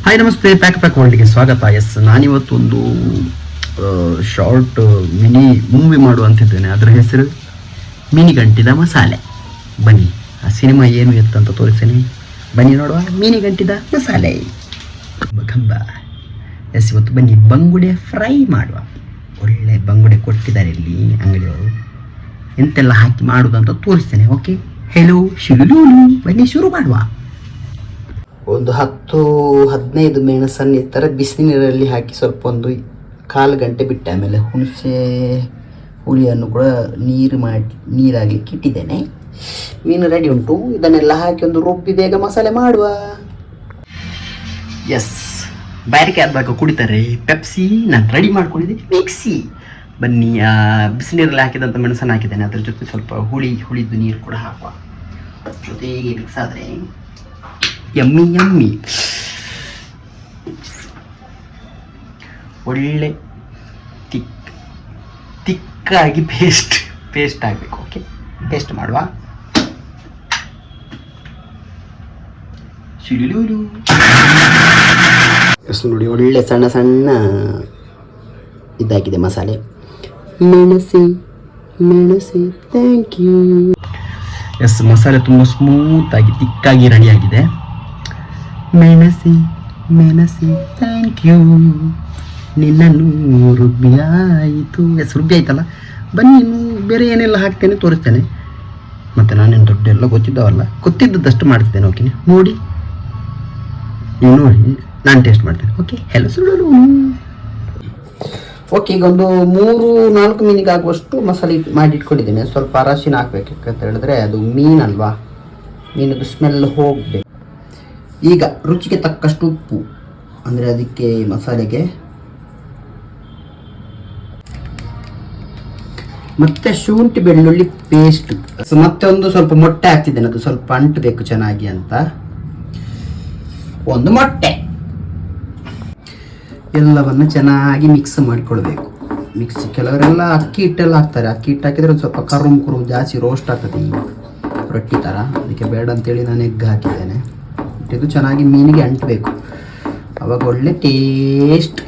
Hi ನಮಸ್ತೆ, pack ವರ್ಲ್ಡ್ಗೆ ಸ್ವಾಗತ. ನಾನಿವತ್ತು ಒಂದು ಶಾರ್ಟ್ ಮಿನಿ ಮೂವಿ ಮಾಡುವಂತಿದ್ದೇನೆ. ಅದರ ಹೆಸರು ಮಿನಿ ಗಂಟಿದ ಮಸಾಲೆ. ಬನ್ನಿ ಆ ಸಿನಿಮಾ ಏನು ಎತ್ತಂತ ತೋರಿಸ್ತೇನೆ, ಬನ್ನಿ ನೋಡುವ. ಮಿನಿ ಗಂಟಿದ ಮಸಾಲೆ ಕಂಬ. ಇವತ್ತು ಬನ್ನಿ ಬಂಗುಡೆ ಫ್ರೈ ಮಾಡುವ. ಒಳ್ಳೆ ಬಂಗುಡೆ ಕೊಟ್ಟಿದ್ದಾರೆ ಇಲ್ಲಿ ಅಂಗಡಿಯವರು. ಎಂತೆಲ್ಲ ಹಾಕಿ ಮಾಡುವುದಂತ ತೋರಿಸ್ತೇನೆ. ಓಕೆ, ಹೆಲೋ ಶಿಲುಲೂಲು, ಬನ್ನಿ ಶುರು ಮಾಡುವ. ಒಂದು 10-15 ಮೆಣಸನ್ನು ಈ ಥರ ಬಿಸಿನೀರಲ್ಲಿ ಹಾಕಿ ಸ್ವಲ್ಪ ಒಂದು 1/4 ಗಂಟೆ ಬಿಟ್ಟೆ. ಆಮೇಲೆ ಹುಳಿಯನ್ನು ಕೂಡ ನೀರಾಗಲಿಕ್ಕೆ ಇಟ್ಟಿದ್ದೇನೆ. ಮೀನು ರೆಡಿ ಉಂಟು. ಇದನ್ನೆಲ್ಲ ಹಾಕಿ ಒಂದು ರುಬ್ಬಿ ಬೇಗ ಮಸಾಲೆ ಮಾಡುವ. ಬ್ಯಾರಿಕೆ ಆದ್ಬೇಕು ಕುಡಿತಾರೆ ಪೆಪ್ಸಿ. ನಾನು ರೆಡಿ ಮಾಡ್ಕೊಂಡಿದ್ದೀನಿ ಮಿಕ್ಸಿ. ಬನ್ನಿ, ಬಿಸಿನೀರಲ್ಲಿ ಹಾಕಿದಂಥ ಮೆಣಸನ್ನು ಹಾಕಿದ್ದೇನೆ. ಅದ್ರ ಜೊತೆ ಸ್ವಲ್ಪ ಹುಳಿದು ನೀರು ಕೂಡ ಹಾಕುವ. ಜೊತೆಗೆ ಮಿಕ್ಸ್ ಆದರೆ ಯಮ್ಮಿ ಒಳ್ಳೆ ತಿಕ್ಕಾಗಿ ಪೇಸ್ಟ್ ಆಗಬೇಕು. ಓಕೆ, ಪೇಸ್ಟ್ ಮಾಡುವ. ಶಿಲುಲೂಲು ನೋಡಿ, ಒಳ್ಳೆ ಸಣ್ಣ ಸಣ್ಣ ಇದಾಗಿದೆ ಮಸಾಲೆ. ಮೆಣಸಿ ಥ್ಯಾಂಕ್ ಯು. ಮಸಾಲೆ ತುಂಬ ಸ್ಮೂತಾಗಿ ತಿಕ್ಕಾಗಿ ರೆಡಿಯಾಗಿದೆ. ಮೆಣಸಿ ಥ್ಯಾಂಕ್ ಯು. ನಿನ್ನನ್ನು ರುಬ್ಬಿ ಆಯಿತು. ರುಬ್ಬಿ ಆಯ್ತಲ್ಲ. ಬನ್ನಿ, ಇನ್ನು ಬೇರೆ ಏನೆಲ್ಲ ಹಾಕ್ತೇನೆ ತೋರಿಸ್ತೇನೆ. ಮತ್ತು ನಾನೇನು ದೊಡ್ಡ ಗೊತ್ತಿದ್ದದಷ್ಟು ಮಾಡ್ತಿದ್ದೇನೆ. ಓಕೆ, ನೋಡಿ ನೀವು ನೋಡಿ, ನಾನು ಟೇಸ್ಟ್ ಮಾಡ್ತೇನೆ. Okay, hello ಸುಡಲು. ಓಕೆ, ಈಗ ಒಂದು 3-4 ಮೀನಿಗೆ ಆಗುವಷ್ಟು ಮಸಾಲೆ ಮಾಡಿಟ್ಕೊಂಡಿದ್ದೇನೆ. ಸ್ವಲ್ಪ ಅರಶಿನ ಹಾಕ್ಬೇಕಂತ ಹೇಳಿದ್ರೆ ಅದು ಮೀನಲ್ವಾ, ಮೀನದು ಸ್ಮೆಲ್ ಹೋಗಬೇಕು. ಈಗ ರುಚಿಗೆ ತಕ್ಕಷ್ಟು ಉಪ್ಪು, ಅಂದರೆ ಅದಕ್ಕೆ ಮಸಾಲೆಗೆ. ಮತ್ತೆ ಶುಂಠಿ ಬೆಳ್ಳುಳ್ಳಿ ಪೇಸ್ಟ್. ಮತ್ತೆ ಒಂದು ಸ್ವಲ್ಪ ಮೊಟ್ಟೆ ಹಾಕ್ತಿದ್ದೇನೆ, ಅದು ಸ್ವಲ್ಪ ಅಂಟಬೇಕು ಚೆನ್ನಾಗಿ ಅಂತ. ಒಂದು ಮೊಟ್ಟೆ. ಎಲ್ಲವನ್ನು ಚೆನ್ನಾಗಿ ಮಿಕ್ಸ್ ಮಾಡಿಕೊಳ್ಬೇಕು. ಕೆಲವರೆಲ್ಲ ಅಕ್ಕಿ ಹಿಟ್ಟೆಲ್ಲ ಹಾಕ್ತಾರೆ. ಅಕ್ಕಿ ಹಿಟ್ಟು ಹಾಕಿದರೆ ಒಂದು ಸ್ವಲ್ಪ ಕರುಮ್ ಜಾಸ್ತಿ ರೋಸ್ಟ್ ಆಗ್ತದೆ ಈ ರೊಟ್ಟಿ ಥರ. ಅದಕ್ಕೆ ಬೇಡ ಅಂತೇಳಿ ನಾನು ಎಗ್ ಹಾಕಿದ್ದೇನೆ. ಇದು ಚೆನ್ನಾಗಿ ಮೀನಿಗೆ ಅಂಟಬೇಕು, ಅವಾಗ ಒಳ್ಳೆ ಟೇಸ್ಟ್.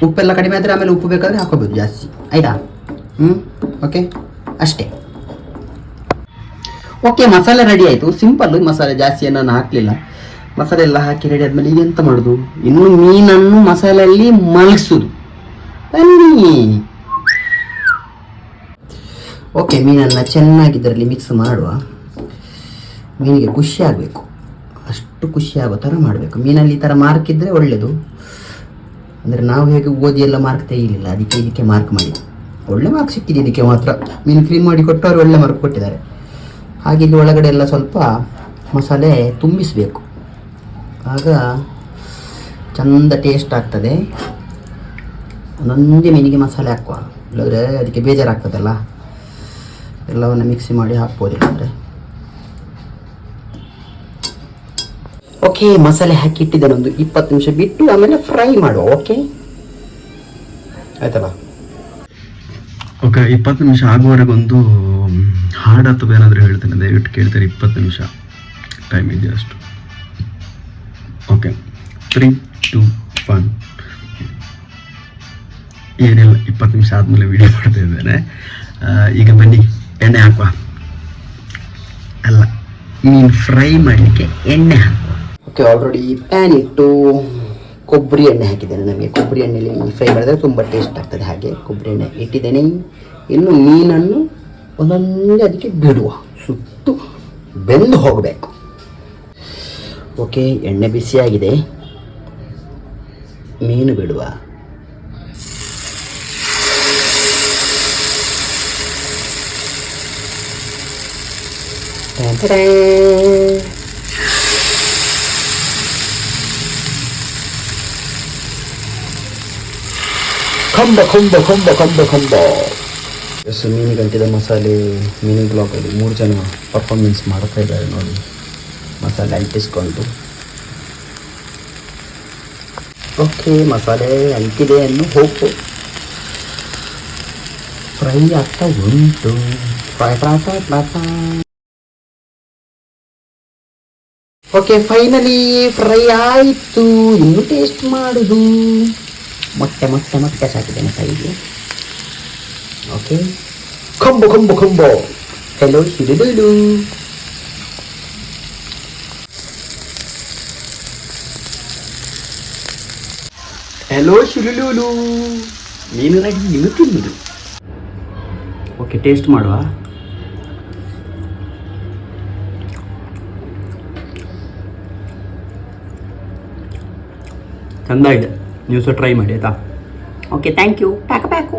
ಉಪ್ಪೆಲ್ಲ ಕಡಿಮೆ ಆದರೆ ಆಮೇಲೆ ಉಪ್ಪು ಬೇಕಾದರೆ ಹಾಕೋಬೋದು ಜಾಸ್ತಿ. ಆಯಿತಾ? ಓಕೆ, ಅಷ್ಟೇ. ಓಕೆ, ಮಸಾಲೆ ರೆಡಿ ಆಯಿತು. ಸಿಂಪಲ್ ಮಸಾಲೆ, ಜಾಸ್ತಿ ನಾನು ಹಾಕಲಿಲ್ಲ. ಮಸಾಲೆ ಎಲ್ಲ ಹಾಕಿ ರೆಡಿ ಆದಮೇಲೆ ಈಗ ಎಂತ ಮಾಡೋದು? ಇನ್ನು ಮೀನನ್ನು ಮಸಾಲೆಯಲ್ಲಿ ಮಲಗಿಸೋದು. ಬನ್ನಿ. ಓಕೆ, ಮೀನನ್ನು ಚೆನ್ನಾಗಿ ಇದರಲ್ಲಿ ಮಿಕ್ಸ್ ಮಾಡುವ. ಮೀನಿಗೆ ಖುಷಿ ಆಗಬೇಕು, ಅಷ್ಟು ಖುಷಿ ಆಗೋ ಥರ ಮಾಡಬೇಕು. ಮೀನಲ್ಲಿ ಈ ಥರ ಮಾರ್ಕ್ ಇದ್ದರೆ ಒಳ್ಳೆಯದು. ಅಂದರೆ ನಾವು ಹೇಗೆ ಓದಿ ಎಲ್ಲ ಮಾರ್ಕ್ ತೆಗಿಲಿಲ್ಲ, ಇದಕ್ಕೆ ಮಾರ್ಕ್ ಮಾಡಿ. ಒಳ್ಳೆ ಮಾರ್ಕ್ ಸಿಕ್ಕಿದೆ ಇದಕ್ಕೆ ಮಾತ್ರ. ಮೀನು ಕ್ಲೀನ್ ಮಾಡಿ ಕೊಟ್ಟವರು ಒಳ್ಳೆ ಮಾರ್ಕ್ ಕೊಟ್ಟಿದ್ದಾರೆ. ಹಾಗೆ ಇಲ್ಲಿ ಒಳಗಡೆ ಎಲ್ಲ ಸ್ವಲ್ಪ ಮಸಾಲೆ ತುಂಬಿಸಬೇಕು, ಆಗ ಚಂದ ಟೇಸ್ಟ್ ಆಗ್ತದೆ. ಒಂದೊಂದೇ ಮೀನಿಗೆ ಮಸಾಲೆ ಹಾಕುವ, ಇಲ್ಲಾಂದರೆ ಅದಕ್ಕೆ ಬೇಜಾರಾಗ್ತದಲ್ಲ. ಎಲ್ಲವನ್ನು ಮಿಕ್ಸಿ ಮಾಡಿ ಹಾಕ್ಬೋದಿಲ್ಲ ಅಂದರೆ. ಓಕೆ, ಮಸಾಲೆ ಹಾಕಿ ಇಟ್ಟಿದ್ದೇನೆ. ಒಂದು 20 ನಿಮಿಷ ಬಿಟ್ಟು ಆಮೇಲೆ ಫ್ರೈ ಮಾಡುವ. ಓಕೆ, ಆಯ್ತಲ್ಲ? ಓಕೆ, 20 ನಿಮಿಷ ಆಗುವವರೆಗೊಂದು ಹಾಡು ಅಥವಾ ಏನಾದರೂ ಹೇಳ್ತೇನೆ, ದಯವಿಟ್ಟು ಕೇಳ್ತಾರೆ. 20 ನಿಮಿಷ ಟೈಮ್ ಇದೆ ಅಷ್ಟು. ಓಕೆ, 3, 2, 1. ಏನಿಲ್ಲ, 20 ನಿಮಿಷ ಆದಮೇಲೆ ವಿಡಿಯೋ ಮಾಡ್ತಾ ಇದ್ದೇನೆ. ಈಗ ಬನ್ನಿ, ಎಣ್ಣೆ ಹಾಕುವ. ಅಲ್ಲ, ಮೀನು ಫ್ರೈ ಮಾಡಲಿಕ್ಕೆ ಎಣ್ಣೆ ಹಾಕುವ. ಓಕೆ, ಆಲ್ರೆಡಿ ಪ್ಯಾನ್ ಇಟ್ಟು ಕೊಬ್ಬರಿ ಎಣ್ಣೆ ಹಾಕಿದ್ದೇನೆ. ನಮಗೆ ಕೊಬ್ಬರಿ ಎಣ್ಣೆಯಲ್ಲಿ ಫ್ರೈ ಮಾಡಿದರೆ ತುಂಬ ಟೇಸ್ಟ್ ಆಗ್ತದೆ. ಹಾಗೆ ಕೊಬ್ಬರಿ ಎಣ್ಣೆ ಇಟ್ಟಿದ್ದೇನೆ. ಇನ್ನು ಮೀನನ್ನು ಒಂದೊಂದೇ ಅದಕ್ಕೆ ಬಿಡುವ, ಸುತ್ತು ಬೆಂದು ಹೋಗಬೇಕು. ಓಕೆ, ಎಣ್ಣೆ ಬಿಸಿಯಾಗಿದೆ, ಮೀನು ಬಿಡುವ. ಕಂಬ. ಮೀನು ಗಂಟಿದ ಮಸಾಲೆ ಮಿನಿ ಬ್ಲಾಗಲ್ಲಿ 3 ಜನ ಪರ್ಫಾರ್ಮೆನ್ಸ್ ಮಾಡ್ತಾ ಇದ್ದಾರೆ ನೋಡಿ, ಮಸಾಲೆ ಅಂಟಿಸ್ಕೊಂಡು. ಓಕೆ, ಮಸಾಲೆ ಅಂಟಿದೆ ಅನ್ನು ಹೋಗು. ಫ್ರೈ ಆಗ್ತಾ ಉಂಟು. ಫ್ರೈ. ಓಕೆ, ಫೈನಲಿ ಫ್ರೈ ಆಯಿತು. ಇನ್ನು ಟೇಸ್ಟ್ ಮಾಡುದು. ಮೊಟ್ಟೆ ಮೊಟ್ಟೆ ಮೊಟ್ಟೆ ಸಾಕಿದ್ದೇನೆ ಫ್ರೈಗೆ. Okay, combo combo combo. Hello ಶಿಡುಡು. ಹೆಲೋ ಶಿರುಲೂಲು. ನೀನು ರೆಡಿ, ನೀನು ತಿನ್ನುದು. ಓಕೆ, ಟೇಸ್ಟ್ ಮಾಡುವ. ಚಂದ ಇದೆ, ನೀವು ಸಹ ಟ್ರೈ ಮಾಡಿ ಆಯ್ತಾ. Okay, thank you. Pack pack.